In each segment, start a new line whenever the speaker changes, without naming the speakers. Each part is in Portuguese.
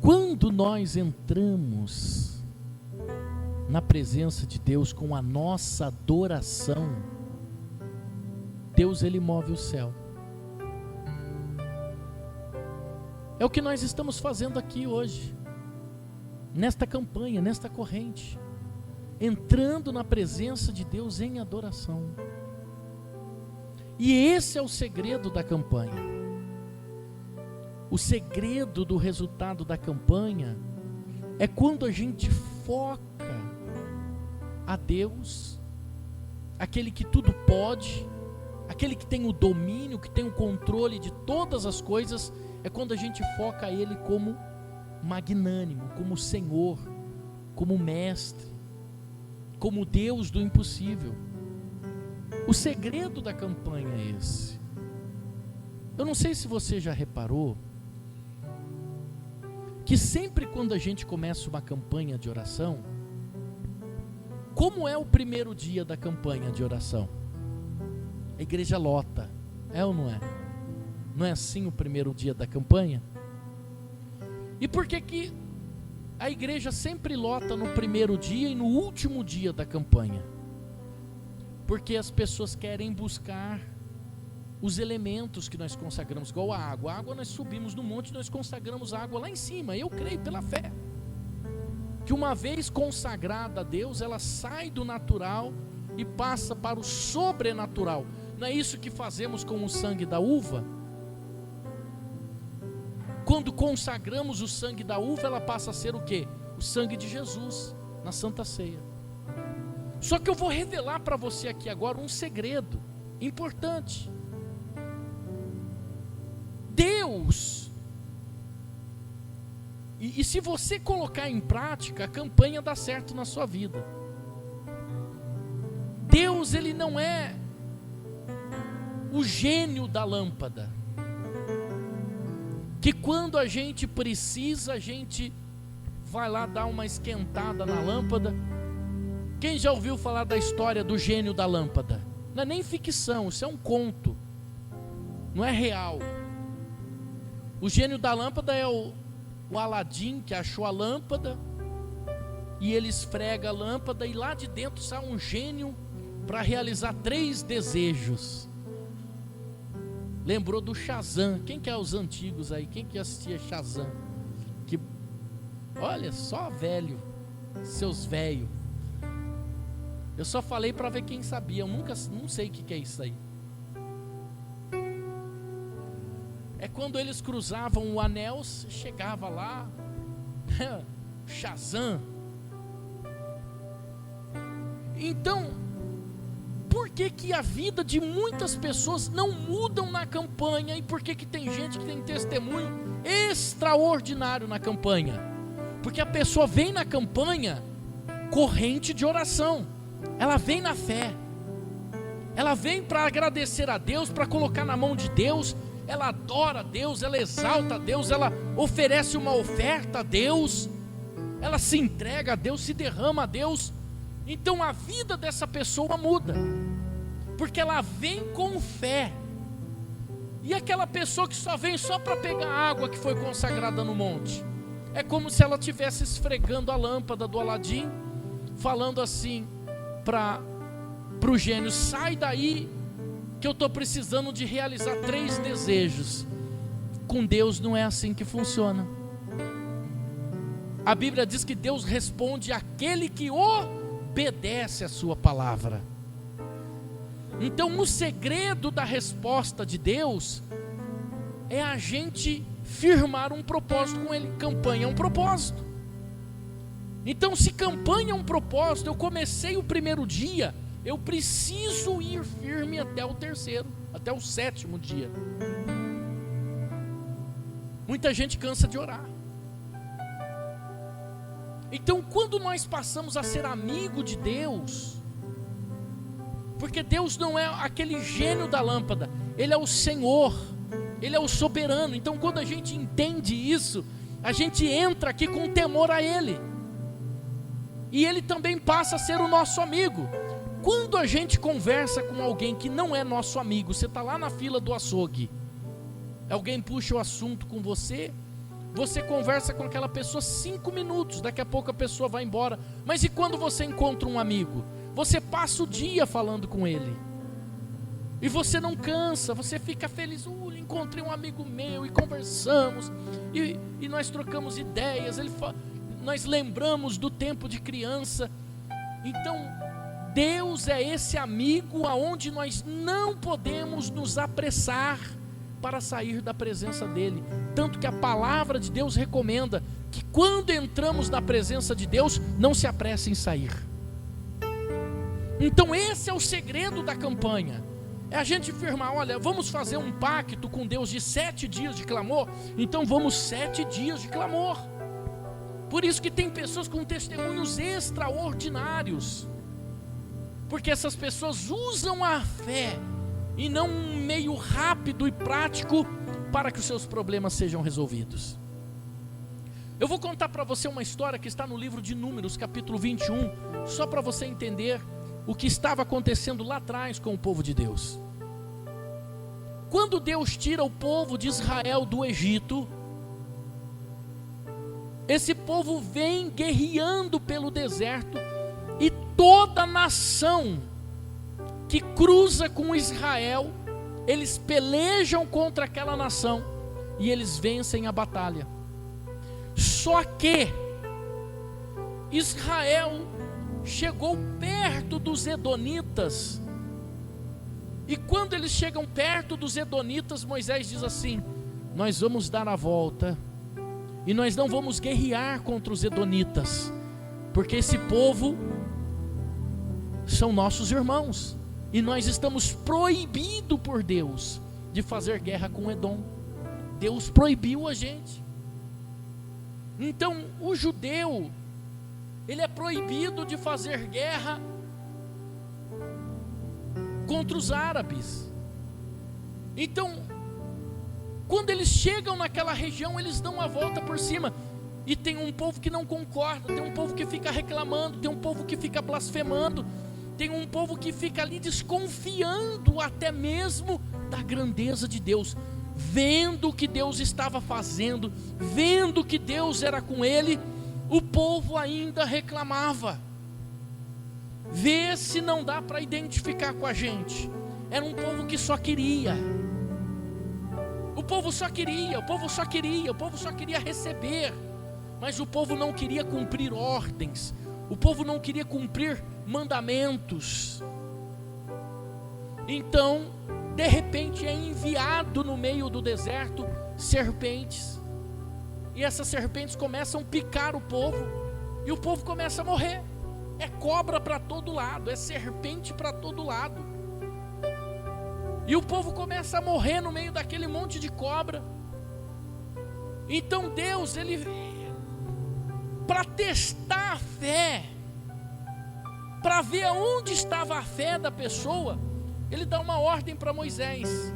quando nós entramos na presença de Deus com a nossa adoração, Deus, Ele move o céu. É o que nós estamos fazendo aqui hoje, nesta campanha, nesta corrente, entrando na presença de Deus em adoração. E esse é o segredo da campanha. O segredo do resultado da campanha é quando a gente foca a Deus, aquele que tudo pode, aquele que tem o domínio, que tem o controle de todas as coisas. É quando a gente foca Ele como magnânimo, como Senhor, como Mestre, como Deus do impossível. O segredo da campanha é esse. Eu não sei se você já reparou que sempre quando a gente começa uma campanha de oração, como é o primeiro dia da campanha de oração? A igreja lota, é ou não é? Não é assim o primeiro dia da campanha? E por que que a igreja sempre lota no primeiro dia e no último dia da campanha? Porque as pessoas querem buscar os elementos que nós consagramos, igual a água. A água nós subimos no monte, nós consagramos a água lá em cima. Eu creio pela fé que uma vez consagrada a Deus, ela sai do natural e passa para o sobrenatural. Não é isso que fazemos com o sangue da uva? Quando consagramos o sangue da uva, ela passa a ser o quê? O sangue de Jesus, na Santa Ceia. Só que eu vou revelar para você aqui agora um segredo importante. Deus, e se você colocar em prática, a campanha dá certo na sua vida. Deus, Ele não é o gênio da lâmpada, que quando a gente precisa, a gente vai lá dar uma esquentada na lâmpada. Quem já ouviu falar da história do gênio da lâmpada? Não é nem ficção, isso é um conto, não é real. O gênio da lâmpada é o Aladim, que achou a lâmpada, e ele esfrega a lâmpada, e lá de dentro sai um gênio para realizar 3 desejos. Lembrou do Shazam. Quem que é os antigos aí? Quem que assistia Shazam? Que, olha só, velho, seus velhos. Eu só falei para ver quem sabia. Eu não sei o que é isso aí. É quando eles cruzavam o anel, chegava lá, Shazam. Então, por que que a vida de muitas pessoas não mudam na campanha? E por que que tem gente que tem testemunho extraordinário na campanha? Porque a pessoa vem na campanha corrente de oração, ela vem na fé, ela vem para agradecer a Deus, para colocar na mão de Deus, ela adora a Deus, ela exalta a Deus, ela oferece uma oferta a Deus, ela se entrega a Deus, se derrama a Deus. Então a vida dessa pessoa muda, porque ela vem com fé. E aquela pessoa que só vem só para pegar a água que foi consagrada no monte, é como se ela estivesse esfregando a lâmpada do Aladim, falando assim para o gênio: sai daí que eu estou precisando de realizar 3 desejos. Com Deus não é assim que funciona. A Bíblia diz que Deus responde àquele que obedece a sua palavra. Então o segredo da resposta de Deus é a gente firmar um propósito com Ele. Campanha é um propósito. Então, se campanha é um propósito, eu comecei o primeiro dia, eu preciso ir firme até o 3º, até o 7º dia. Muita gente cansa de orar. Então, quando nós passamos a ser amigo de Deus, porque Deus não é aquele gênio da lâmpada, Ele é o Senhor, Ele é o soberano. Então, quando a gente entende isso, a gente entra aqui com temor a Ele, e Ele também passa a ser o nosso amigo. Quando a gente conversa com alguém que não é nosso amigo, você está lá na fila do açougue, alguém puxa o assunto com você, você conversa com aquela pessoa 5 minutos, daqui a pouco a pessoa vai embora. Mas e quando você encontra um amigo? Você passa o dia falando com ele. E você não cansa, você fica feliz. Encontrei um amigo meu e conversamos. E nós trocamos ideias. Nós lembramos do tempo de criança. Então, Deus é esse amigo aonde nós não podemos nos apressar para sair da presença dele. Tanto que a palavra de Deus recomenda que quando entramos na presença de Deus, não se apresse em sair. Então esse é o segredo da campanha. É a gente afirmar, olha, vamos fazer um pacto com Deus de 7 dias de clamor. Então vamos 7 dias de clamor. Por isso que tem pessoas com testemunhos extraordinários. Porque essas pessoas usam a fé e não um meio rápido e prático para que os seus problemas sejam resolvidos. Eu vou contar para você uma história que está no livro de Números, capítulo 21, só para você entender o que estava acontecendo lá atrás com o povo de Deus. Quando Deus tira o povo de Israel do Egito, esse povo vem guerreando pelo deserto, e toda nação que cruza com Israel, eles pelejam contra aquela nação e eles vencem a batalha. Só que Israel chegou perto dos edonitas, e quando eles chegam perto dos edonitas, Moisés diz assim: nós vamos dar a volta e nós não vamos guerrear contra os edonitas, porque esse povo são nossos irmãos. E nós estamos proibidos por Deus de fazer guerra com Edom. Deus proibiu a gente. Então o judeu, ele é proibido de fazer guerra contra os árabes. Então, quando eles chegam naquela região, eles dão a volta por cima. E tem um povo que não concorda, tem um povo que fica reclamando, tem um povo que fica blasfemando, tem um povo que fica ali desconfiando até mesmo da grandeza de Deus, vendo o que Deus estava fazendo, vendo que Deus era com ele. O povo ainda reclamava. Vê se não dá para identificar com a gente. Era um povo que só queria. O povo só queria receber. Mas o povo não queria cumprir ordens. O povo não queria cumprir mandamentos. Então, de repente é enviado no meio do deserto serpentes. E essas serpentes começam a picar o povo. E o povo começa a morrer. É cobra para todo lado, é serpente para todo lado. E o povo começa a morrer no meio daquele monte de cobra. Então Deus, ele, para testar a fé, para ver aonde estava a fé da pessoa, ele dá uma ordem para Moisés.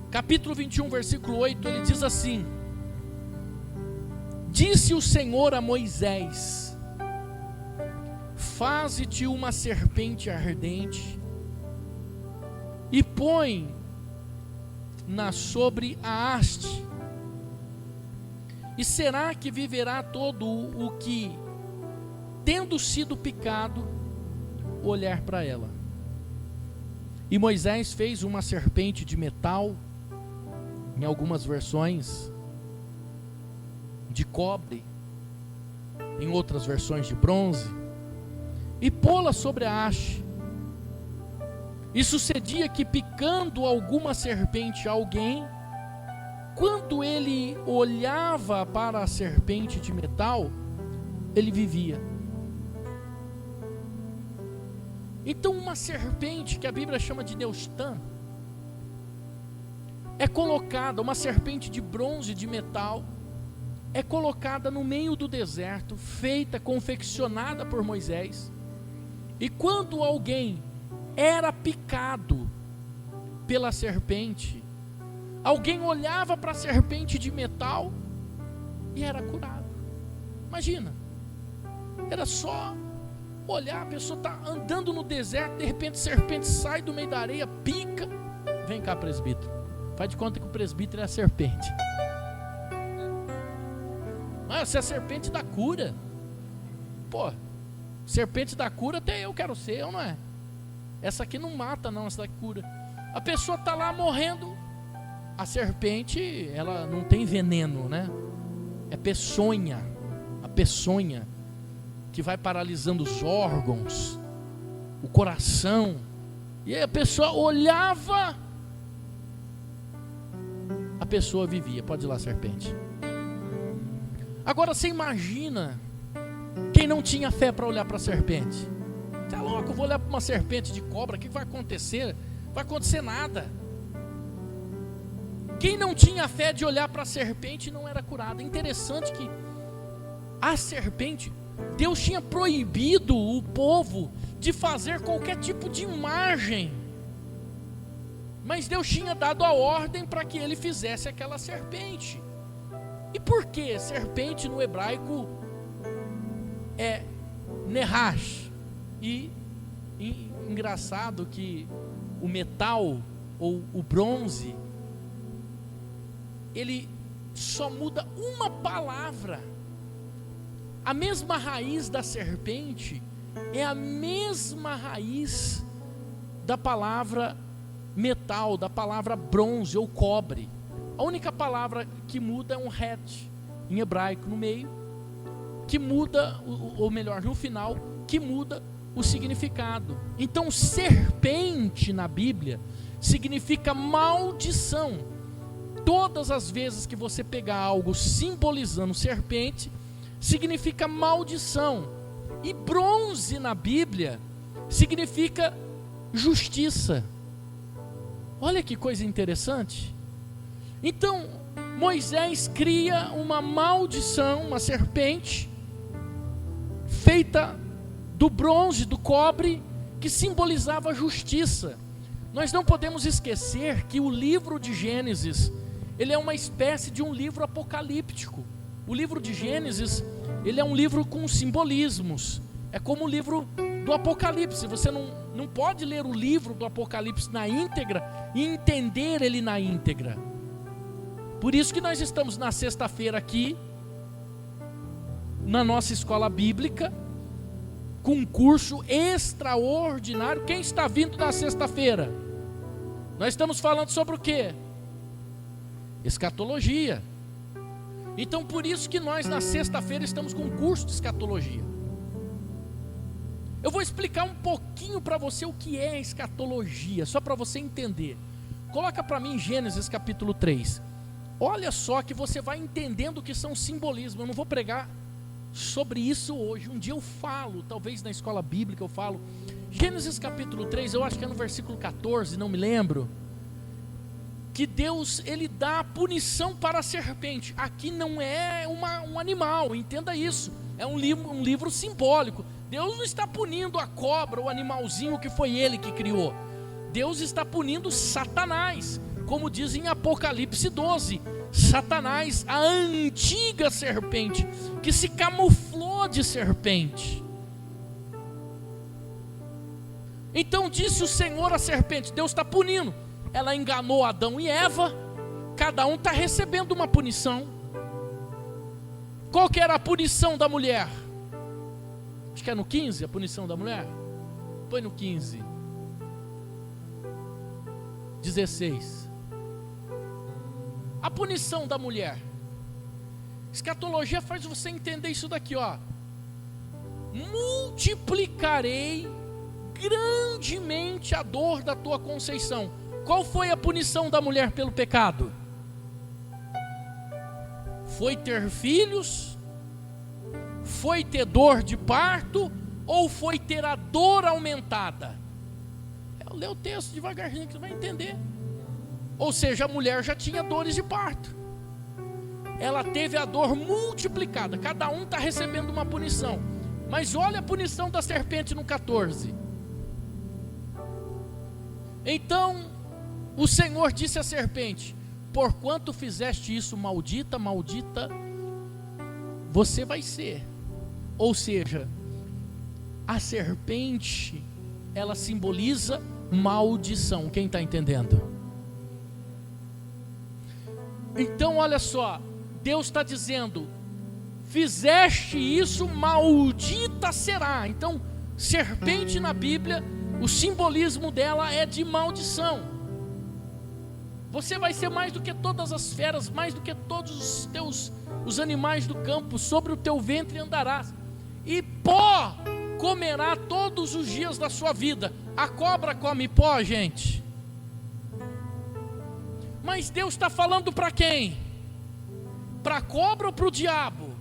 Capítulo 21, versículo 8, ele diz assim: disse o Senhor a Moisés: faze-te uma serpente ardente e põe-na sobre a haste, e será que viverá todo o que, tendo sido picado, olhar para ela. E Moisés fez uma serpente de metal, em algumas versões de cobre, em outras versões de bronze, e pô-la sobre a haste. E sucedia que, picando alguma serpente a alguém, quando ele olhava para a serpente de metal, ele vivia. Então uma serpente, que a Bíblia chama de Neustã, é colocada, uma serpente de bronze, de metal, é colocada no meio do deserto, feita, confeccionada por Moisés. E quando alguém era picado pela serpente, alguém olhava para a serpente de metal e era curado. Imagina, era só olhar, a pessoa está andando no deserto, de repente a serpente sai do meio da areia, pica. Vem cá, presbítero, faz de conta que o presbítero é a serpente. Essa é a serpente da cura. Pô, serpente da cura até eu quero ser, não é? Essa aqui não mata não, essa daqui cura. A pessoa está lá morrendo. A serpente, ela não tem veneno, né? É peçonha. A peçonha que vai paralisando os órgãos, o coração. E aí a pessoa olhava, a pessoa vivia. Pode ir lá, serpente. Agora você imagina quem não tinha fé para olhar para a serpente. Tá louco, eu vou olhar para uma serpente de cobra, o que vai acontecer? Não vai acontecer nada. Quem não tinha fé de olhar para a serpente não era curado. É interessante que a serpente, Deus tinha proibido o povo de fazer qualquer tipo de imagem, mas Deus tinha dado a ordem para que ele fizesse aquela serpente. E por que serpente no hebraico é Nehash? E engraçado que o metal ou o bronze, ele só muda uma palavra. A mesma raiz da serpente é a mesma raiz da palavra metal, da palavra bronze ou cobre. A única palavra que muda é um het em hebraico no meio, que muda, ou melhor, no final, que muda o significado. Então, serpente na Bíblia significa maldição. Todas as vezes que você pegar algo simbolizando serpente, significa maldição. E bronze na Bíblia significa justiça. Olha que coisa interessante. Então, Moisés cria uma maldição, uma serpente, feita do bronze, do cobre, que simbolizava a justiça. Nós não podemos esquecer que o livro de Gênesis, ele é uma espécie de um livro apocalíptico. O livro de Gênesis, ele é um livro com simbolismos. É como o livro do Apocalipse. Você não pode ler o livro do Apocalipse na íntegra e entender ele na íntegra. Por isso que nós estamos na sexta-feira aqui, na nossa escola bíblica, com um curso extraordinário. Quem está vindo na sexta-feira? Nós estamos falando sobre o quê? Escatologia. Então por isso que nós na sexta-feira estamos com um curso de escatologia. Eu vou explicar um pouquinho para você o que é escatologia, só para você entender. Coloca para mim Gênesis capítulo 3. Olha só que você vai entendendo o que são simbolismos. Eu não vou pregar sobre isso hoje. Um dia eu falo, talvez na escola bíblica eu falo. Gênesis capítulo 3, eu acho que é no versículo 14, não me lembro. Que Deus, ele dá a punição para a serpente. Aqui não é um animal, entenda isso. É um livro simbólico. Deus não está punindo a cobra, o animalzinho que foi ele que criou. Deus está punindo Satanás, como diz em Apocalipse 12. Satanás, a antiga serpente, que se camuflou de serpente. Então disse o Senhor à serpente, Deus está punindo. Ela enganou Adão e Eva, cada um está recebendo uma punição. Qual que era a punição da mulher? Acho que é no 15 a punição da mulher. Põe no 15. 16. A punição da mulher. Escatologia faz você entender isso daqui, ó. Multiplicarei grandemente a dor da tua conceição. Qual foi a punição da mulher pelo pecado? Foi ter filhos? Foi ter dor de parto? Ou foi ter a dor aumentada? Eu leio o texto devagarzinho que você vai entender. Ou seja, a mulher já tinha dores de parto. Ela teve a dor multiplicada. Cada um está recebendo uma punição. Mas olha a punição da serpente no 14. Então o Senhor disse à serpente: porquanto fizeste isso, maldita, maldita você vai ser. Ou seja, a serpente, ela simboliza maldição. Quem está entendendo? Então olha só, Deus está dizendo: fizeste isso, maldita será. Então, serpente na Bíblia, o simbolismo dela é de maldição. Você vai ser mais do que todas as feras, mais do que todos os animais do campo, sobre o teu ventre andarás, e pó comerá todos os dias da sua vida. A cobra come pó, gente. Mas Deus está falando para quem? Para a cobra ou para o diabo?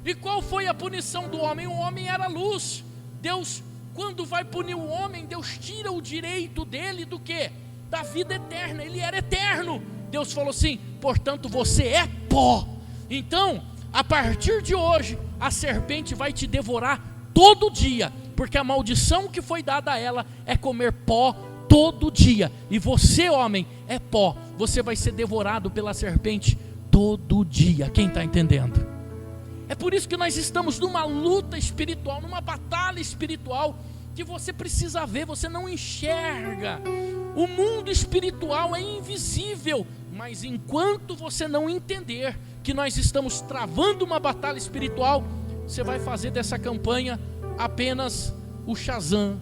E qual foi a punição do homem? O homem era luz. Deus, quando vai punir o homem, Deus tira o direito dele do quê? Da vida eterna. Ele era eterno. Deus falou assim: portanto você é pó. Então, a partir de hoje, a serpente vai te devorar todo dia, porque a maldição que foi dada a ela é comer pó todo dia. E você, homem, é pó. Você vai ser devorado pela serpente todo dia. Quem está entendendo? É por isso que nós estamos numa luta espiritual, numa batalha espiritual, que você precisa ver, você não enxerga. O mundo espiritual é invisível, mas enquanto você não entender que nós estamos travando uma batalha espiritual, você vai fazer dessa campanha apenas o Shazam,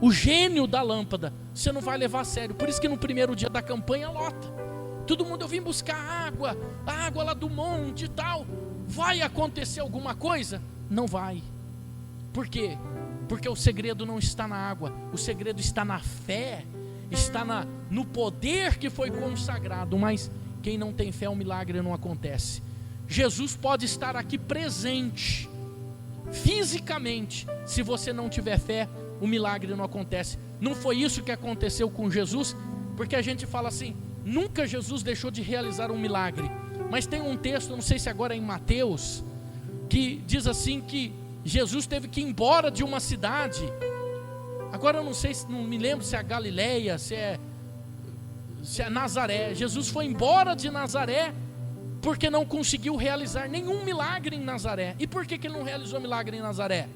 o gênio da lâmpada. Você não vai levar a sério. Por isso que no primeiro dia da campanha lota. Todo mundo: eu vim buscar água lá do monte e tal. Vai acontecer alguma coisa? Não vai. Por quê? Porque o segredo não está na água, o segredo está na fé, está no poder que foi consagrado. Mas quem não tem fé, o milagre não acontece. Jesus pode estar aqui presente, fisicamente. Se você não tiver fé, o milagre não acontece. Não foi isso que aconteceu com Jesus? Porque a gente fala assim: nunca Jesus deixou de realizar um milagre. Mas tem um texto, não sei se agora é em Mateus, que diz assim que Jesus teve que ir embora de uma cidade. Agora eu não sei, não me lembro se é a Galileia, se é Nazaré. Jesus foi embora de Nazaré porque não conseguiu realizar nenhum milagre em Nazaré. E por que ele não realizou milagre em Nazaré?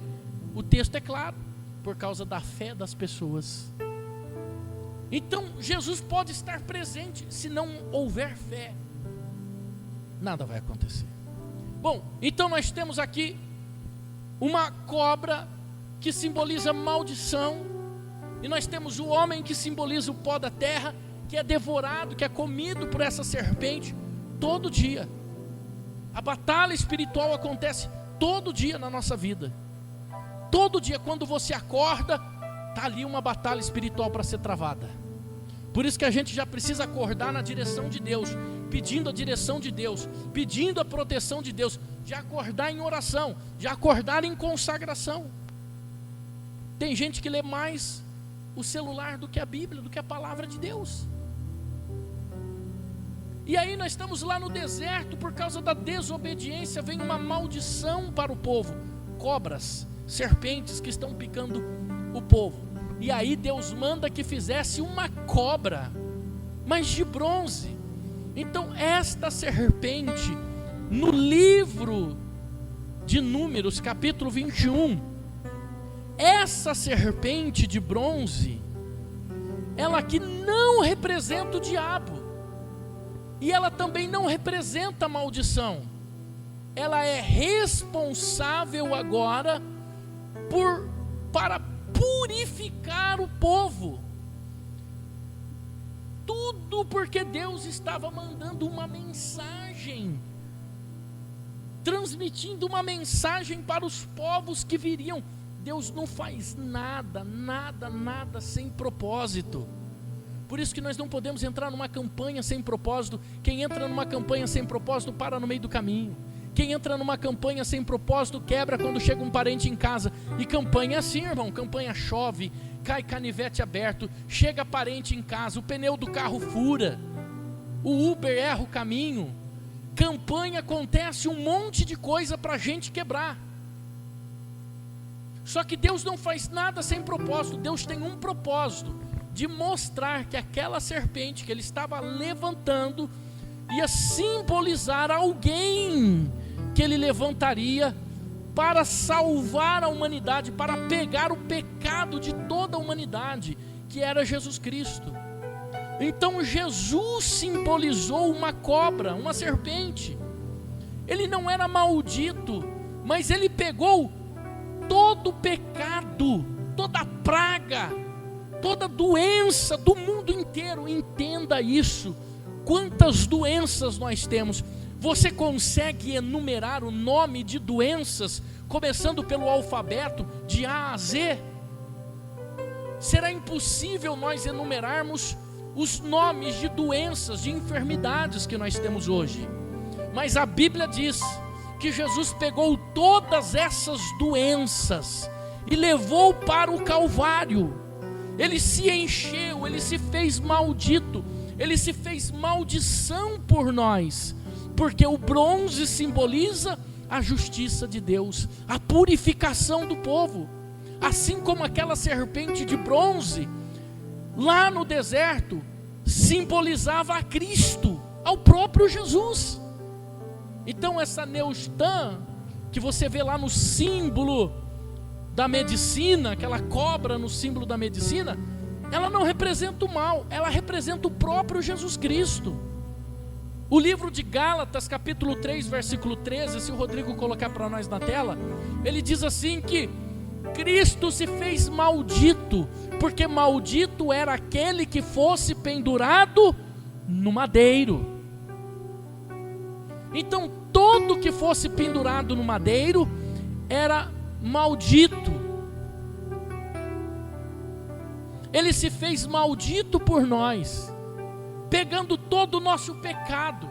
O texto é claro: por causa da fé das pessoas. Então Jesus pode estar presente, se não houver fé, nada vai acontecer. Bom, então nós temos aqui uma cobra que simboliza maldição, e nós temos o homem que simboliza o pó da terra, que é devorado, que é comido por essa serpente todo dia. A batalha espiritual acontece todo dia na nossa vida. Todo dia, quando você acorda, está ali uma batalha espiritual para ser travada. Por isso que a gente já precisa acordar na direção de Deus, pedindo a direção de Deus, pedindo a proteção de Deus, de acordar em oração, de acordar em consagração. Tem gente que lê mais o celular do que a Bíblia, do que a palavra de Deus. E aí nós estamos lá no deserto, por causa da desobediência, vem uma maldição para o povo: cobras, serpentes que estão picando o povo. E aí Deus manda que fizesse uma cobra, mas de bronze. Então esta serpente, no livro de Números, capítulo 21, essa serpente de bronze, ela aqui não representa o diabo, e ela também não representa a maldição. Ela é responsável agora para purificar o povo. Tudo porque Deus estava mandando uma mensagem, transmitindo uma mensagem para os povos que viriam. Deus não faz nada sem propósito. Por isso que nós não podemos entrar numa campanha sem propósito. Quem entra numa campanha sem propósito para no meio do caminho. Quem entra numa campanha sem propósito quebra quando chega um parente em casa. E campanha é assim, irmão. Campanha chove, cai canivete aberto, chega parente em casa, o pneu do carro fura, o Uber erra o caminho. Campanha acontece um monte de coisa para a gente quebrar. Só que Deus não faz nada sem propósito. Deus tem um propósito: de mostrar que aquela serpente que ele estava levantando ia simbolizar alguém que ele levantaria para salvar a humanidade, para pegar o pecado de toda a humanidade, que era Jesus Cristo. Então Jesus simbolizou uma cobra, uma serpente, ele não era maldito, mas ele pegou todo o pecado, toda a praga, toda a doença do mundo inteiro. Entenda isso. Quantas doenças nós temos? Você consegue enumerar o nome de doenças, começando pelo alfabeto, de A a Z? Será impossível nós enumerarmos os nomes de doenças, de enfermidades que nós temos hoje. Mas a Bíblia diz que Jesus pegou todas essas doenças e levou para o Calvário. Ele se encheu, ele se fez maldito, ele se fez maldição por nós, porque o bronze simboliza a justiça de Deus, a purificação do povo. Assim como aquela serpente de bronze lá no deserto simbolizava a Cristo, ao próprio Jesus. Então essa Neustã, que você vê lá no símbolo da medicina, aquela cobra no símbolo da medicina, ela não representa o mal, ela representa o próprio Jesus Cristo. O livro de Gálatas, capítulo 3, versículo 13, se o Rodrigo colocar para nós na tela, ele diz assim que Cristo se fez maldito, porque maldito era aquele que fosse pendurado no madeiro. Então todo que fosse pendurado no madeiro era maldito. Ele se fez maldito por nós, pegando todo o nosso pecado,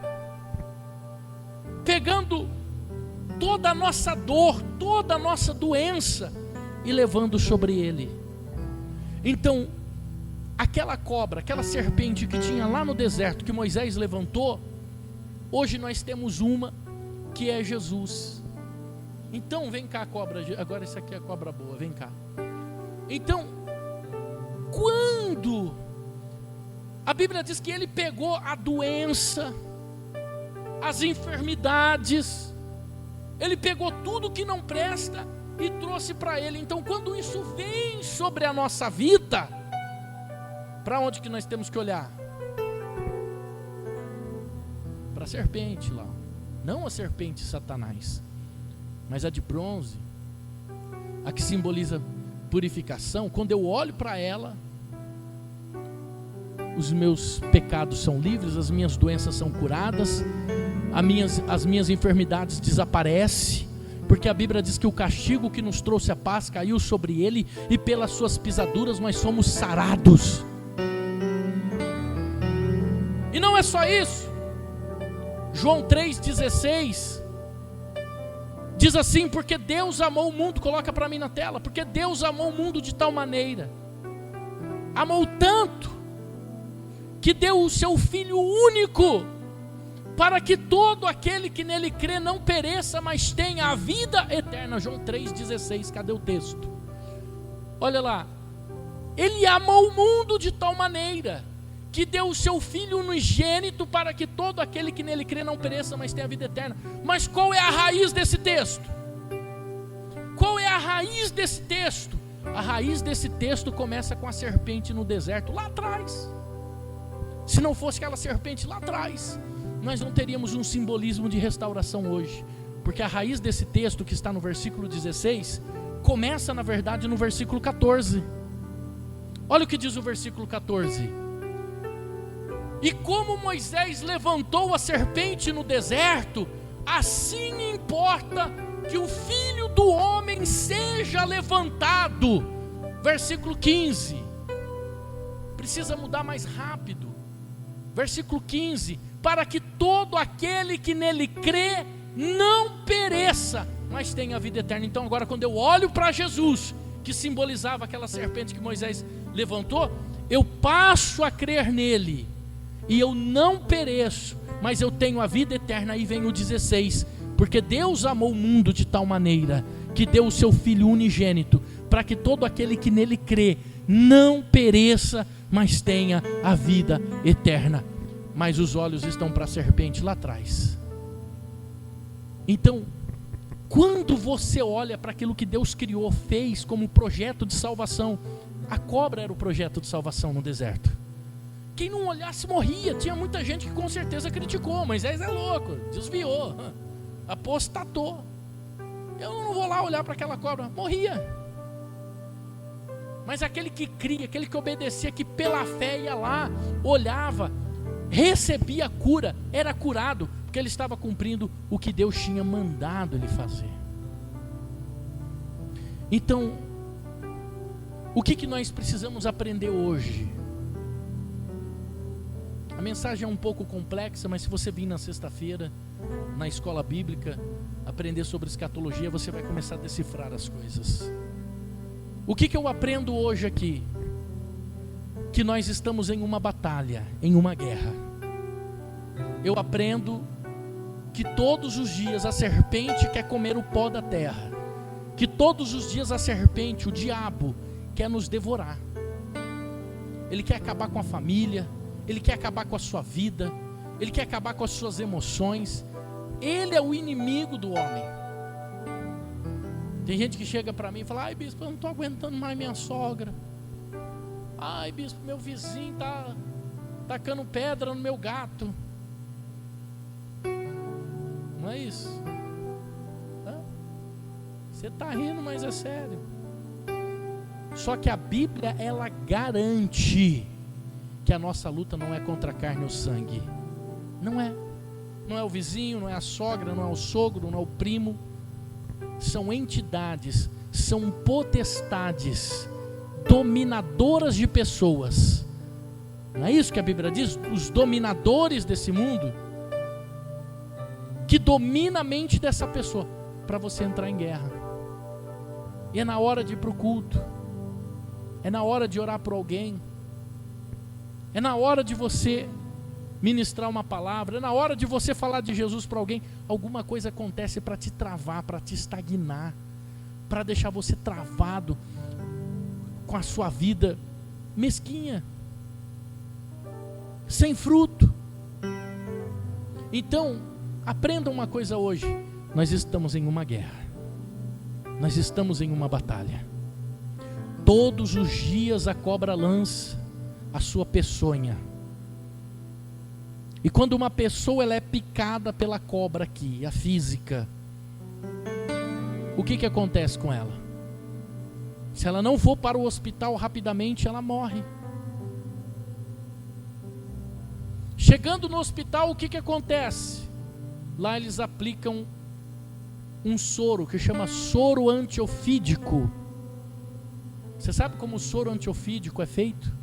pegando toda a nossa dor, toda a nossa doença e levando sobre ele. Então, aquela cobra, aquela serpente que tinha lá no deserto, que Moisés levantou, hoje nós temos uma que é Jesus. Então, vem cá, cobra, agora essa aqui é a cobra boa, vem cá. Então, quando a Bíblia diz que ele pegou a doença, as enfermidades, ele pegou tudo que não presta e trouxe para ele. Então quando isso vem sobre a nossa vida, para onde que nós temos que olhar? Para a serpente lá, não a serpente Satanás, mas a de bronze, a que simboliza purificação. Quando eu olho para ela, os meus pecados são livres, as minhas doenças são curadas, as minhas enfermidades desaparecem, porque a Bíblia diz que o castigo que nos trouxe a paz caiu sobre ele, e pelas suas pisaduras nós somos sarados. E não é só isso. João 3,16 diz assim: porque Deus amou o mundo, coloca para mim na tela, porque Deus amou o mundo de tal maneira, amou tanto, que deu o seu Filho único, para que todo aquele que nele crê não pereça, mas tenha a vida eterna. João 3,16, cadê o texto? Olha lá, ele amou o mundo de tal maneira, que deu o seu Filho unigênito, para que todo aquele que nele crê não pereça, mas tenha a vida eterna. Mas qual é a raiz desse texto? Qual é a raiz desse texto? A raiz desse texto começa com a serpente no deserto, lá atrás. Se não fosse aquela serpente lá atrás, nós não teríamos um simbolismo de restauração hoje, porque a raiz desse texto, que está no versículo 16, começa na verdade no versículo 14. Olha o que diz o versículo 14: e como Moisés levantou a serpente no deserto, assim importa que o Filho do Homem seja levantado. Versículo 15, precisa mudar mais rápido. Versículo 15: para que todo aquele que nele crê não pereça, mas tenha a vida eterna. Então agora, quando eu olho para Jesus, que simbolizava aquela serpente que Moisés levantou, eu passo a crer nele, e eu não pereço, mas eu tenho a vida eterna. Aí vem o 16: porque Deus amou o mundo de tal maneira, que deu o seu Filho unigênito, para que todo aquele que nele crê não pereça, mas tenha a vida eterna. Mas os olhos estão para a serpente lá atrás. Então, quando você olha para aquilo que Deus criou, fez como projeto de salvação, a cobra era o projeto de salvação no deserto. Quem não olhasse morria. Tinha muita gente que com certeza criticou: Moisés é louco, desviou. apostatou. Eu não vou lá olhar para aquela cobra, morria. Mas aquele que cria, aquele que obedecia, que pela fé ia lá, olhava, recebia a cura, era curado, porque ele estava cumprindo o que Deus tinha mandado ele fazer. Então, o que nós precisamos aprender hoje? A mensagem é um pouco complexa, mas se você vir na sexta-feira, na escola bíblica, aprender sobre escatologia, você vai começar a decifrar as coisas. O que eu aprendo hoje aqui? Que nós estamos em uma batalha, em uma guerra. Eu aprendo que todos os dias a serpente quer comer o pó da terra. Que todos os dias a serpente, o diabo, quer nos devorar. Ele quer acabar com a família, ele quer acabar com a sua vida, ele quer acabar com as suas emoções. Ele é o inimigo do homem. Tem gente que chega para mim e fala: ai bispo, eu não estou aguentando mais minha sogra. Ai bispo, meu vizinho está tacando pedra no meu gato. Não é isso? Você está rindo, mas é sério. Só que a Bíblia, ela garante que a nossa luta não é contra a carne ou sangue. Não é. Não é o vizinho, não é a sogra, não é o sogro, não é o primo. São entidades, são potestades, dominadoras de pessoas. Não é isso que a Bíblia diz? Os dominadores desse mundo, que domina a mente dessa pessoa, para você entrar em guerra. E é na hora de ir para o culto, é na hora de orar por alguém, é na hora de você ministrar uma palavra, é na hora de você falar de Jesus para alguém. Alguma coisa acontece para te travar, para te estagnar, para deixar você travado com a sua vida mesquinha, sem fruto. Então, aprenda uma coisa hoje: nós estamos em uma guerra, nós estamos em uma batalha. Todos os dias a cobra lança a sua peçonha. E quando uma pessoa ela é picada pela cobra aqui, a física, o que acontece com ela? Se ela não for para o hospital rapidamente, ela morre. Chegando no hospital, o que acontece? Lá eles aplicam um soro que chama soro antiofídico. Você sabe como o soro antiofídico é feito?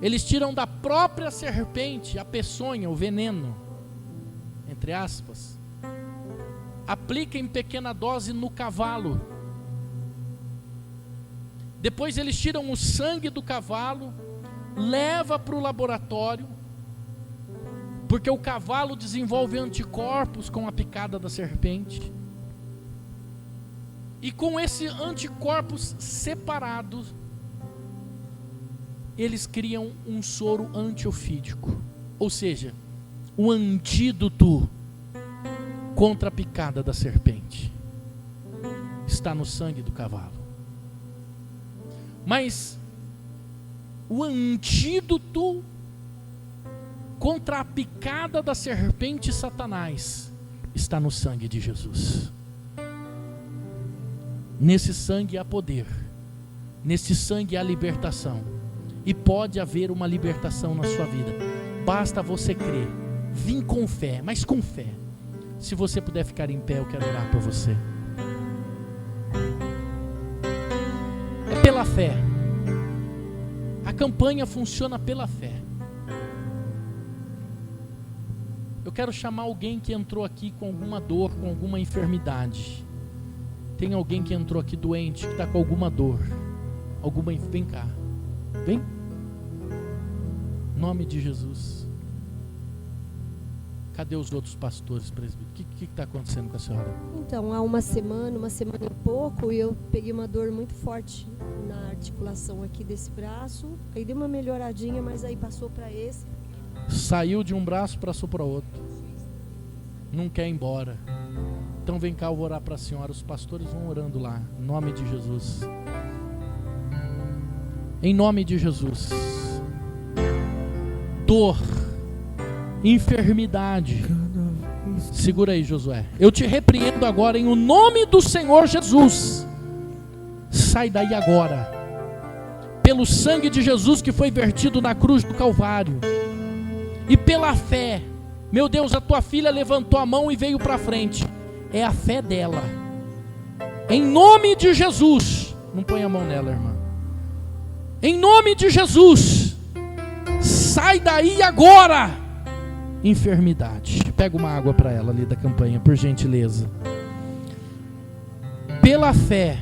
Eles tiram da própria serpente a peçonha, o veneno, entre aspas, aplica em pequena dose no cavalo. Depois eles tiram o sangue do cavalo, leva para o laboratório, porque o cavalo desenvolve anticorpos com a picada da serpente. E com esses anticorpos separados, eles criam um soro antiofídico, ou seja, um antídoto contra a picada da serpente. Está no sangue do cavalo. Mas o antídoto contra a picada da serpente Satanás está no sangue de Jesus. Nesse sangue há poder, nesse sangue há libertação. E pode haver uma libertação na sua vida. Basta você crer. Vim com fé, mas com fé. Se você puder ficar em pé, eu quero orar por você. É pela fé. A campanha funciona pela fé. Eu quero chamar alguém que entrou aqui com alguma dor, com alguma enfermidade. Tem alguém que entrou aqui doente, que está com alguma dor. Vem cá. Vem. Em nome de Jesus. Cadê os outros pastores, presbíteros? O que está acontecendo com a senhora?
Então, há uma semana e pouco, eu peguei uma dor muito forte na articulação aqui desse braço. Aí deu uma melhoradinha, mas aí passou para esse.
Saiu de um braço, passou para outro. Não quer ir embora. Então vem cá, eu vou orar para a senhora. Os pastores vão orando lá. Em nome de Jesus. Em nome de Jesus. Dor, enfermidade, Segura aí, Josué. Eu te repreendo agora em o nome do Senhor Jesus. Sai daí agora. Pelo sangue de Jesus que foi vertido na cruz do Calvário. E pela fé. Meu Deus, a tua filha levantou a mão e veio para frente. É a fé dela. Em nome de Jesus. Não põe a mão nela, irmã. Em nome de Jesus. Sai daí agora. Enfermidade. Pega uma água para ela ali da campanha, por gentileza. Pela fé.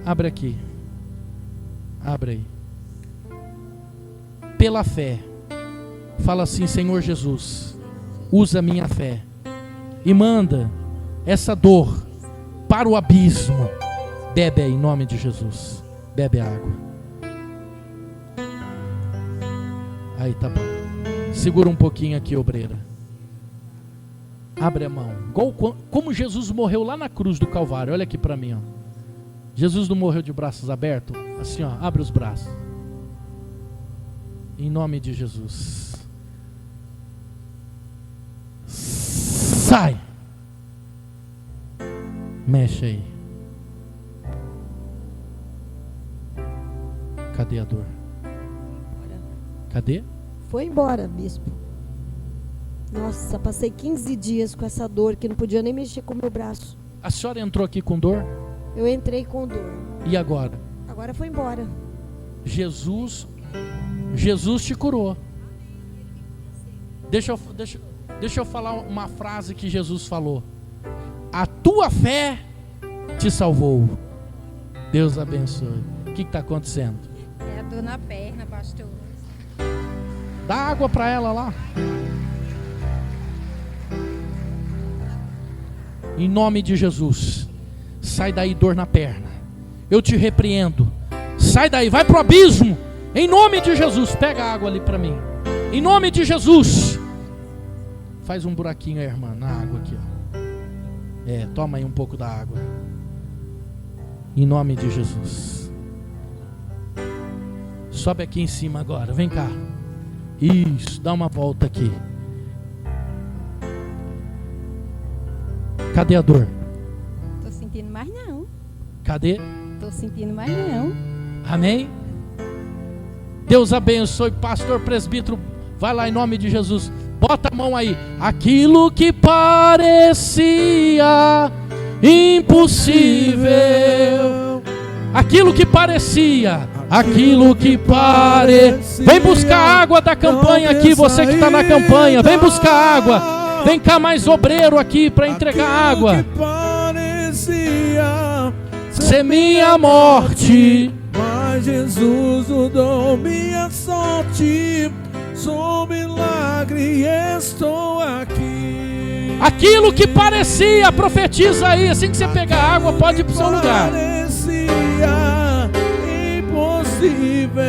Abre aqui. Abre aí. Pela fé. Fala assim: Senhor Jesus, usa a minha fé e manda essa dor para o abismo. Bebe aí, em nome de Jesus. Bebe a água. Aí tá bom. Segura um pouquinho aqui, obreira. Abre a mão. Como Jesus morreu lá na cruz do Calvário. Olha aqui para mim, ó. Jesus não morreu de braços abertos? Assim, ó, abre os braços. Em nome de Jesus. Sai. Mexe aí. Cadê a dor? Cadê?
Foi embora, bispo. Nossa, passei 15 dias com essa dor que não podia nem mexer com o meu braço.
A senhora entrou aqui com dor?
Eu entrei com dor.
E agora?
Agora foi embora.
Jesus te curou. Deixa eu falar uma frase que Jesus falou. A tua fé te salvou. Deus abençoe. O que está acontecendo?
É a dor na perna, pastor.
Dá água para ela lá. Em nome de Jesus. Sai daí, dor na perna. Eu te repreendo. Sai daí, vai pro abismo. Em nome de Jesus. Pega a água ali para mim. Em nome de Jesus. Faz um buraquinho aí, irmã, na água aqui, ó. Toma aí um pouco da água. Em nome de Jesus. Sobe aqui em cima agora. Vem cá. Isso, dá uma volta aqui. Cadê a dor?
Tô sentindo mais não.
Cadê?
Tô sentindo mais não.
Amém? Deus abençoe, pastor, presbítero. Vai lá em nome de Jesus. Bota a mão aí. Aquilo que parecia impossível. Aquilo que parecia. Vem buscar água da campanha aqui, você que está na campanha. Vem buscar água. Vem cá mais obreiro aqui para entregar água. Ser minha morte,
mas Jesus mudou minha sorte. Sou milagre e estou aqui.
Aquilo que parecia, profetiza aí. Assim que você pegar água, pode ir para o seu lugar.
Parecia impossível.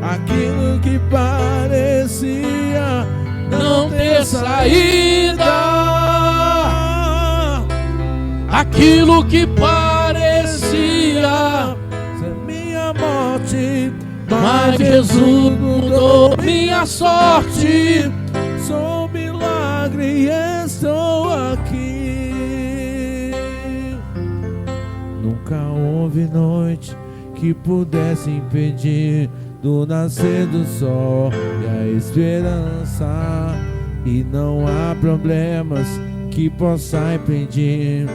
Aquilo que parecia
não ter saída. Aquilo que parecia
ser minha morte,
mas Jesus mudou minha sorte.
Sou milagre e estou aqui. Nunca houve noite que pudesse impedir do nascer do sol e a esperança. E não há problemas que possa impedir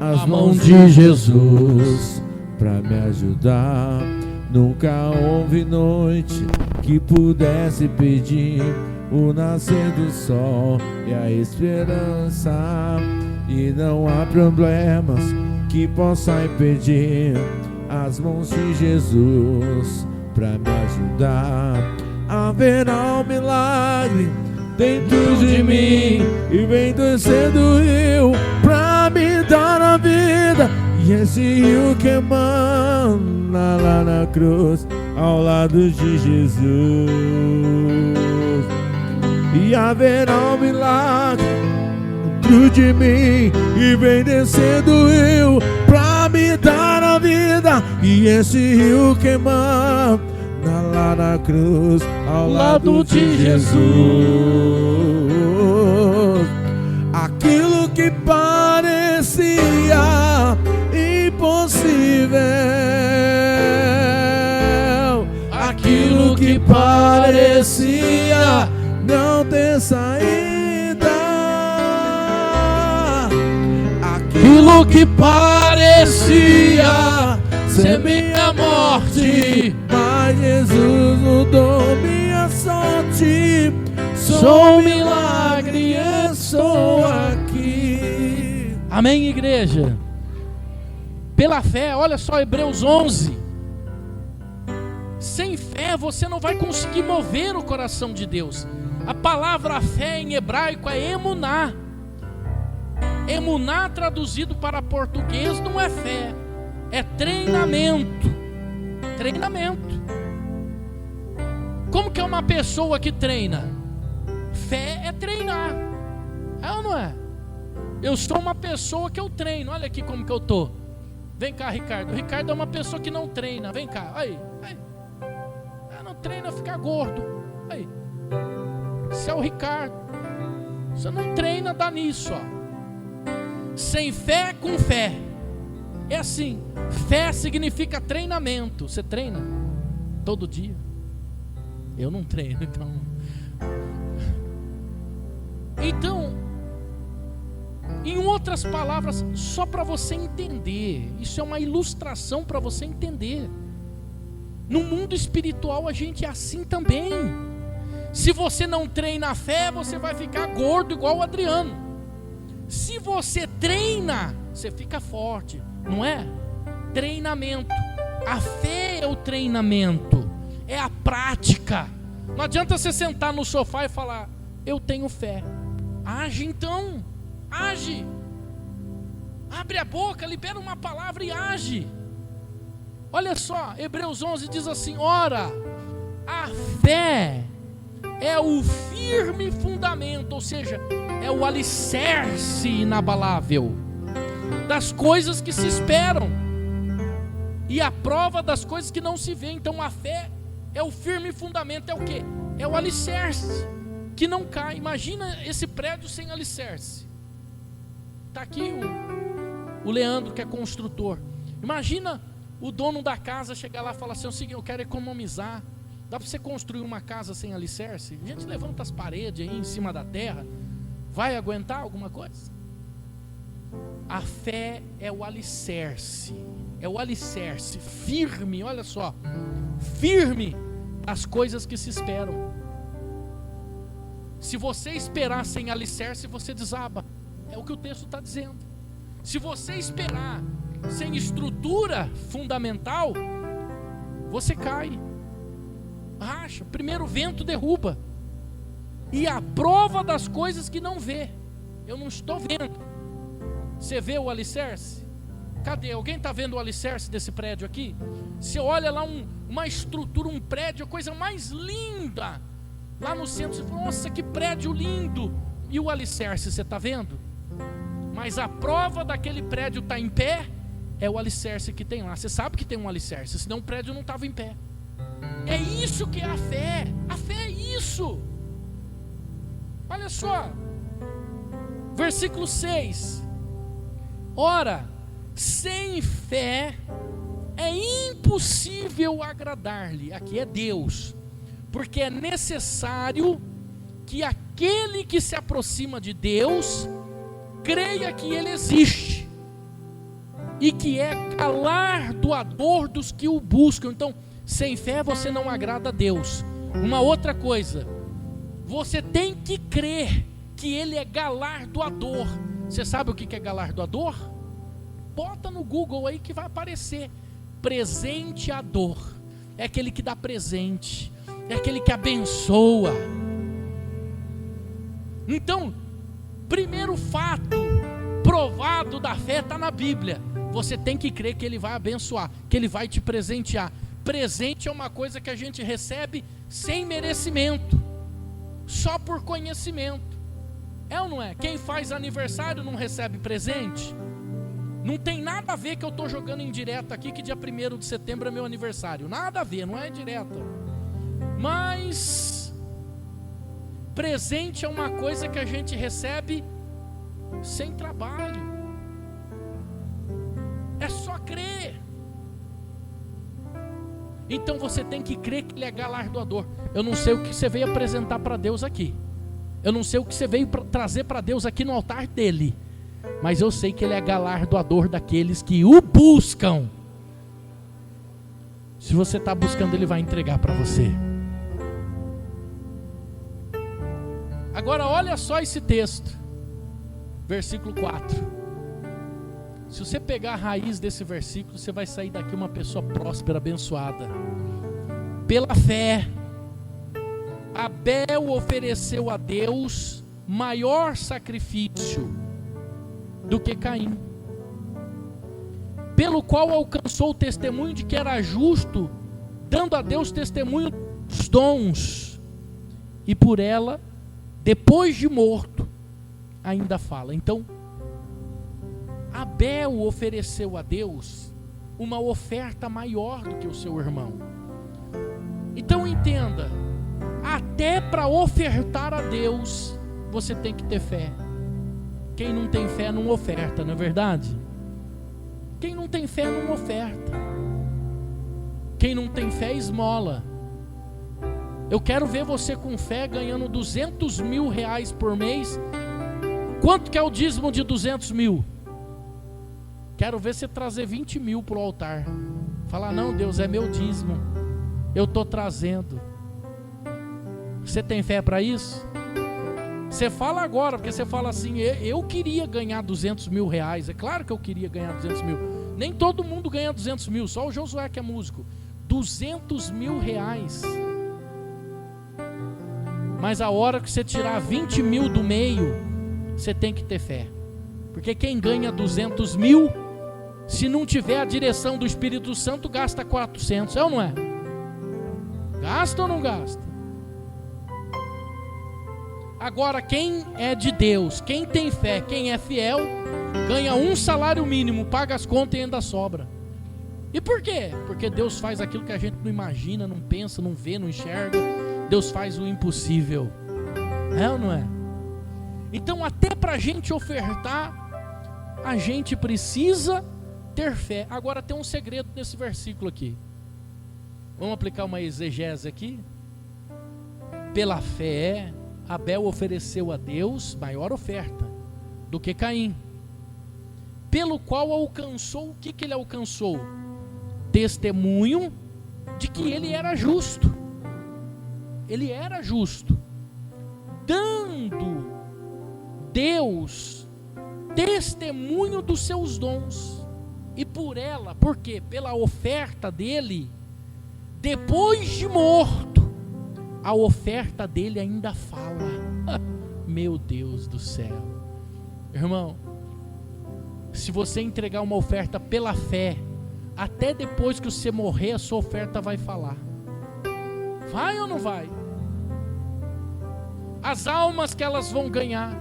as mãos de Jesus pra me ajudar. Nunca houve noite que pudesse impedir o nascer do sol e a esperança. E não há problemas que possa impedir as mãos de Jesus pra me ajudar. Haverá um milagre dentro de mim e vem descendo o rio pra me dar a vida. E esse rio que emana lá na cruz ao lado de Jesus. E haverá um milagre dentro de mim e vem descendo o rio pra me dar a vida. E esse rio que emana lá na cruz ao lado de Jesus. que parecia não ter saída, aquilo que parecia ser minha morte, mas Jesus mudou minha sorte. Sou um milagre, estou aqui.
Amém, igreja? Pela fé, olha só Hebreus 11. Sem fé você não vai conseguir mover o coração de Deus. A palavra fé em hebraico é emuná. Emuná traduzido para português não é fé, é treinamento. Treinamento. Como que é uma pessoa que treina? Fé é treinar. É ou não é? Eu sou uma pessoa que eu treino. Olha aqui como que eu tô. Vem cá, Ricardo. O Ricardo é uma pessoa que não treina. Vem cá. Aí. Não treina, fica gordo. Aí. Esse é o Ricardo. Você não treina, dá nisso, ó. Sem fé, com fé. É assim. Fé significa treinamento. Você treina todo dia? Eu não treino, então, em outras palavras, só para você entender, isso é uma ilustração para você entender. No mundo espiritual a gente é assim também. Se você não treina a fé, você vai ficar gordo igual o Adriano. Se você treina, você fica forte, não é? Treinamento. A fé é o treinamento, é a prática. Não adianta você sentar no sofá e falar: eu tenho fé. Age então, age. Abre a boca, libera uma palavra e age. Olha só, Hebreus 11 diz assim: ora, a fé é o firme fundamento, ou seja, é o alicerce inabalável das coisas que se esperam e a prova das coisas que não se vê. Então a fé é o firme fundamento, é o quê? É o alicerce que não cai. Imagina esse prédio sem alicerce. Está aqui o Leandro, que é construtor. Imagina o dono da casa chegar lá e falar assim: o seguinte, eu quero economizar. Dá para você construir uma casa sem alicerce? A gente levanta as paredes aí em cima da terra. Vai aguentar alguma coisa? A fé é o alicerce. É o alicerce firme, olha só. Firme as coisas que se esperam. Se você esperar sem alicerce, você desaba. É o que o texto está dizendo. Se você esperar sem estrutura fundamental, você cai, racha. Primeiro vento derruba. E a prova das coisas que não vê. Eu não estou vendo. Você vê o alicerce? Cadê? Alguém está vendo o alicerce desse prédio aqui? Você olha lá uma estrutura, um prédio, a coisa mais linda. Lá no centro você fala: nossa, que prédio lindo. E o alicerce, você está vendo? Mas a prova daquele prédio estar em pé é o alicerce que tem lá. Você sabe que tem um alicerce, senão o prédio não estava em pé. É isso que é a fé. A fé é isso. Olha só, versículo 6. Ora, sem fé é impossível agradar-lhe. Aqui é Deus. Porque é necessário que aquele que se aproxima de Deus creia que Ele existe e que é galardoador dos que o buscam. Então, sem fé você não agrada a Deus. Uma outra coisa, você tem que crer que Ele é galardoador. Você sabe o que é galardoador? Bota no Google aí que vai aparecer. Presenteador. É aquele que dá presente, é aquele que abençoa. Então, primeiro fato provado da fé está na Bíblia. Você tem que crer que Ele vai abençoar, que Ele vai te presentear. Presente é uma coisa que a gente recebe sem merecimento, só por conhecimento. É ou não é? Quem faz aniversário não recebe presente? Não tem nada a ver que eu estou jogando em direta aqui, que dia 1º de setembro é meu aniversário. Nada a ver, não é direta. Mas presente é uma coisa que a gente recebe sem trabalho. É só crer. Então você tem que crer que Ele é galardoador. Eu não sei o que você veio apresentar para Deus aqui. Eu não sei o que você veio trazer para Deus aqui no altar dele. Mas eu sei que Ele é galardoador daqueles que o buscam. Se você está buscando, Ele vai entregar para você. Agora olha só esse texto. Versículo 4. Se você pegar a raiz desse versículo, você vai sair daqui uma pessoa próspera, abençoada. Pela fé, Abel ofereceu a Deus maior sacrifício do que Caim, pelo qual alcançou o testemunho de que era justo, dando a Deus testemunho dos dons, e por ela, depois de morto, ainda fala. Então, Abel ofereceu a Deus uma oferta maior do que o seu irmão. Então entenda, até para ofertar a Deus, você tem que ter fé. Quem não tem fé não oferta, não é verdade? Quem não tem fé não oferta. Quem não tem fé esmola. Eu quero ver você com fé ganhando 200 mil reais por mês. Quanto que é o dízimo de 200 mil? Quero ver você trazer 20 mil para o altar. Falar, não, Deus, é meu dízimo. Eu estou trazendo. Você tem fé para isso? Você fala agora, porque você fala assim, eu queria ganhar 200 mil reais. É claro que eu queria ganhar 200 mil. Nem todo mundo ganha 200 mil, só o Josué que é músico. 200 mil reais. Mas a hora que você tirar 20 mil do meio, você tem que ter fé. Porque quem ganha 200 mil, se não tiver a direção do Espírito Santo, gasta 400, é ou não é? Gasta ou não gasta? Agora, quem é de Deus, quem tem fé, quem é fiel, ganha um salário mínimo, paga as contas e ainda sobra. E por quê? Porque Deus faz aquilo que a gente não imagina, não pensa, não vê, não enxerga. Deus faz o impossível. É ou não é? Então, até para a gente ofertar, a gente precisa ter fé. Agora tem um segredo nesse versículo aqui. Vamos aplicar uma exegese aqui? Pela fé, Abel ofereceu a Deus maior oferta do que Caim, pelo qual alcançou, o que ele alcançou? Testemunho de que ele era justo. Ele era justo, dando Deus testemunho dos seus dons. E por ela, por quê? Pela oferta dele, depois de morto, a oferta dele ainda fala. Meu Deus do céu. Irmão, se você entregar uma oferta pela fé, até depois que você morrer, a sua oferta vai falar. Vai ou não vai? As almas que elas vão ganhar,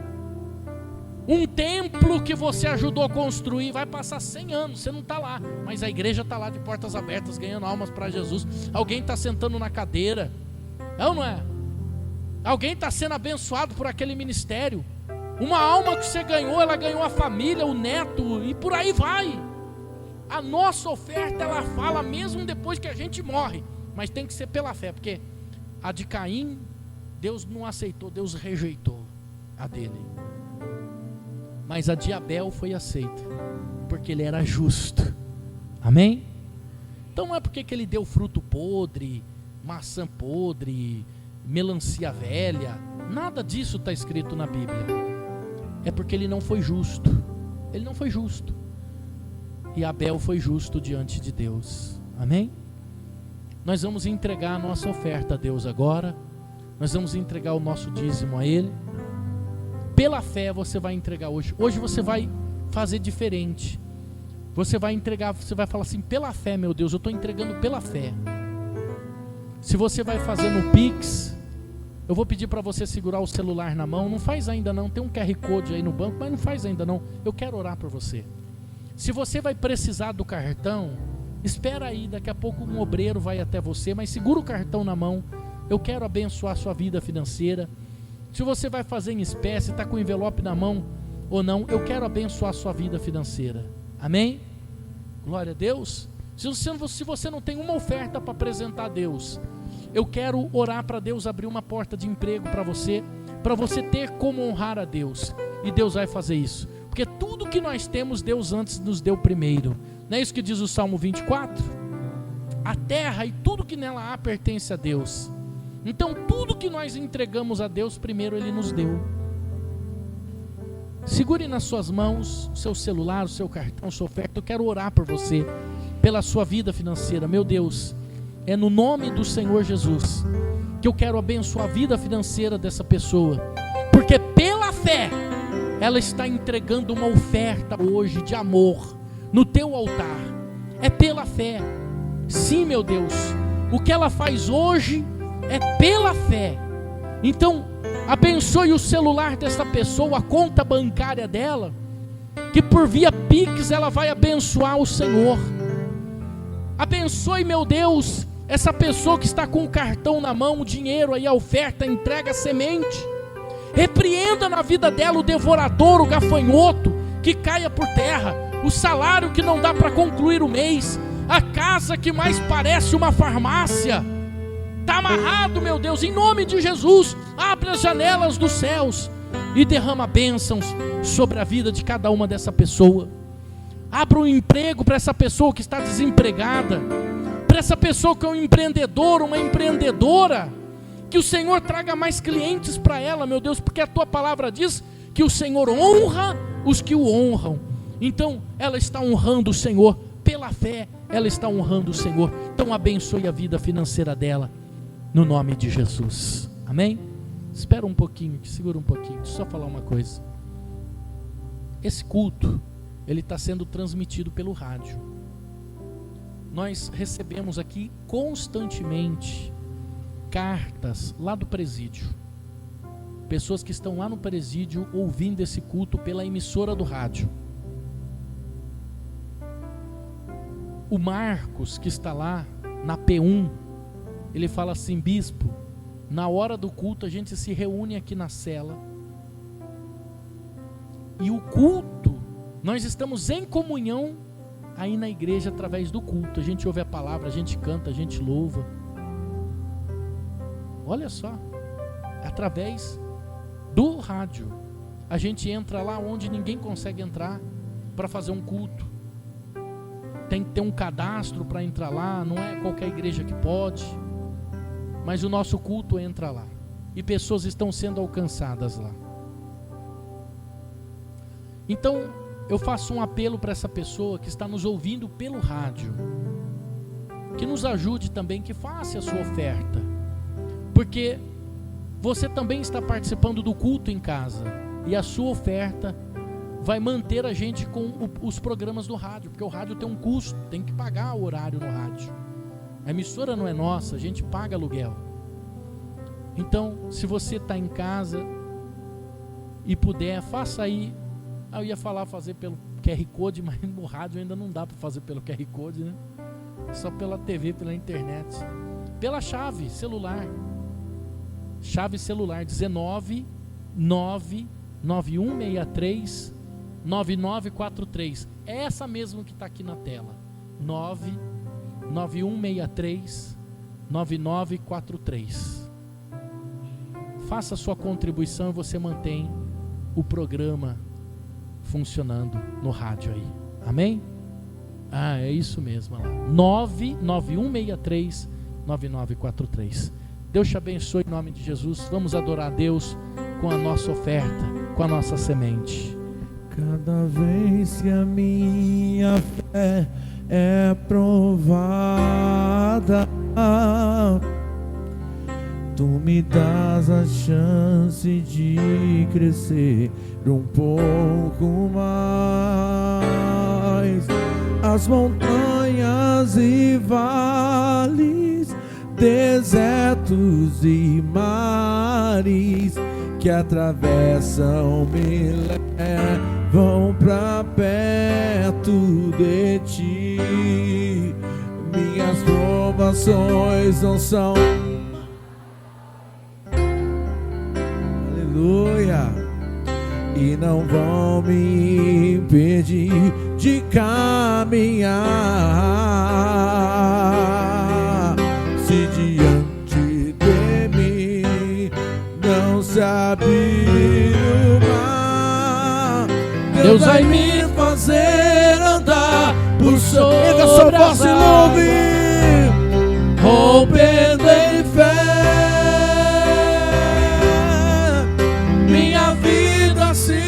um templo que você ajudou a construir, vai passar 100 anos, você não está lá, mas a igreja está lá de portas abertas, ganhando almas para Jesus. Alguém está sentando na cadeira, é ou não é? Alguém está sendo abençoado por aquele ministério. Uma alma que você ganhou, ela ganhou a família, o neto, e por aí vai. A nossa oferta, ela fala mesmo depois que a gente morre, mas tem que ser pela fé, porque a de Caim, Deus não aceitou, Deus rejeitou a dele. Mas a de Abel foi aceita, porque ele era justo. Amém? Então não é porque que ele deu fruto podre, maçã podre, melancia velha, nada disso está escrito na Bíblia. É porque ele não foi justo. Ele não foi justo. E Abel foi justo diante de Deus. Amém? Nós vamos entregar a nossa oferta a Deus agora. Nós vamos entregar o nosso dízimo a Ele. Pela fé você vai entregar hoje. Hoje você vai fazer diferente. Você vai entregar, você vai falar assim, pela fé, meu Deus, eu estou entregando pela fé. Se você vai fazer no Pix, eu vou pedir para você segurar o celular na mão. Não faz ainda não, tem um QR Code aí no banco, mas não faz ainda não. Eu quero orar por você. Se você vai precisar do cartão, espera aí, daqui a pouco um obreiro vai até você, mas segura o cartão na mão. Eu quero abençoar a sua vida financeira. Se você vai fazer em espécie, está com o envelope na mão ou não, eu quero abençoar a sua vida financeira. Amém? Glória a Deus. Se você não tem uma oferta para apresentar a Deus, eu quero orar para Deus abrir uma porta de emprego para você ter como honrar a Deus. E Deus vai fazer isso, porque tudo que nós temos, Deus antes nos deu primeiro. Não é isso que diz o Salmo 24? A terra e tudo que nela há pertence a Deus. Então tudo que nós entregamos a Deus, primeiro Ele nos deu. Segure nas suas mãos o seu celular, o seu cartão, a sua oferta. Eu quero orar por você, pela sua vida financeira. Meu Deus, é no nome do Senhor Jesus que eu quero abençoar a vida financeira dessa pessoa, porque pela fé ela está entregando uma oferta hoje de amor no teu altar. É pela fé. Sim, meu Deus, o que ela faz hoje é pela fé. Então abençoe o celular dessa pessoa, a conta bancária dela, que por via Pix ela vai abençoar o Senhor. Abençoe, meu Deus, essa pessoa que está com o cartão na mão, o dinheiro aí, a oferta, entrega a semente. Repreenda na vida dela o devorador, o gafanhoto, que caia por terra, o salário que não dá para concluir o mês, a casa que mais parece uma farmácia. Está amarrado, meu Deus, em nome de Jesus. Abre as janelas dos céus e derrama bênçãos sobre a vida de cada uma dessa pessoa. Abra um emprego para essa pessoa que está desempregada, para essa pessoa que é um empreendedor, uma empreendedora. Que o Senhor traga mais clientes para ela, meu Deus, porque a tua palavra diz que o Senhor honra os que o honram. Então ela está honrando o Senhor, pela fé ela está honrando o Senhor. Então abençoe a vida financeira dela, no nome de Jesus, amém? Espera um pouquinho, segura um pouquinho, deixa eu só falar uma coisa. Esse culto, ele está sendo transmitido pelo rádio. Nós recebemos aqui constantemente cartas lá do presídio, pessoas que estão lá no presídio ouvindo esse culto pela emissora do rádio. O Marcos, que está lá na P1, ele fala assim: bispo, na hora do culto a gente se reúne aqui na cela, e o culto, nós estamos em comunhão aí na igreja através do culto. A gente ouve a palavra, a gente canta, a gente louva. Olha só, através do rádio. A gente entra lá onde ninguém consegue entrar para fazer um culto. Tem que ter um cadastro para entrar lá, não é qualquer igreja que pode. Mas o nosso culto entra lá. E pessoas estão sendo alcançadas lá. Então, eu faço um apelo para essa pessoa que está nos ouvindo pelo rádio, que nos ajude também, que faça a sua oferta. Porque você também está participando do culto em casa, e a sua oferta vai manter a gente com os programas do rádio, porque o rádio tem um custo, tem que pagar o horário no rádio. A emissora não é nossa, a gente paga aluguel. Então, se você está em casa e puder, faça aí. Eu ia falar fazer pelo QR Code, mas no rádio ainda não dá para fazer pelo QR Code, né? Só pela TV, pela internet. Pela chave celular. Chave celular 19 99163 9943. É essa mesmo que está aqui na tela. 99163 9943. Faça a sua contribuição e você mantém o programa funcionando no rádio aí. Amém? É isso mesmo. Olha lá. 99163 9943. Deus te abençoe em nome de Jesus. Vamos adorar a Deus com a nossa oferta, com a nossa semente.
Cada vez que a minha fé é provada, tu me das a chance de crescer um pouco mais. As montanhas e vales, desertos e mares que atravessam me levam pra perto de ti. Minhas provações não são, aleluia, e não vão me impedir de caminhar. Se diante de mim não se abrir o mar, Deus vai me fazer andar por sobre. Erga sua voz e louve, rompendo em fé. Minha vida se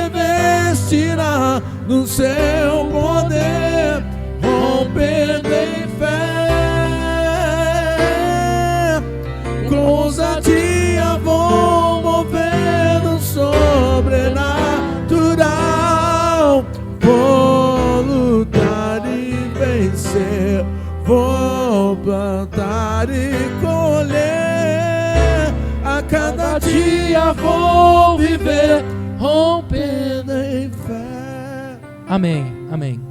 revestirá no seu poder, rompendo em fé. Com ousadia vou mover no sobrenatural. Vou lutar e vencer, vou plantar e colher. A cada dia vou viver, rompendo em fé.
Amém, amém.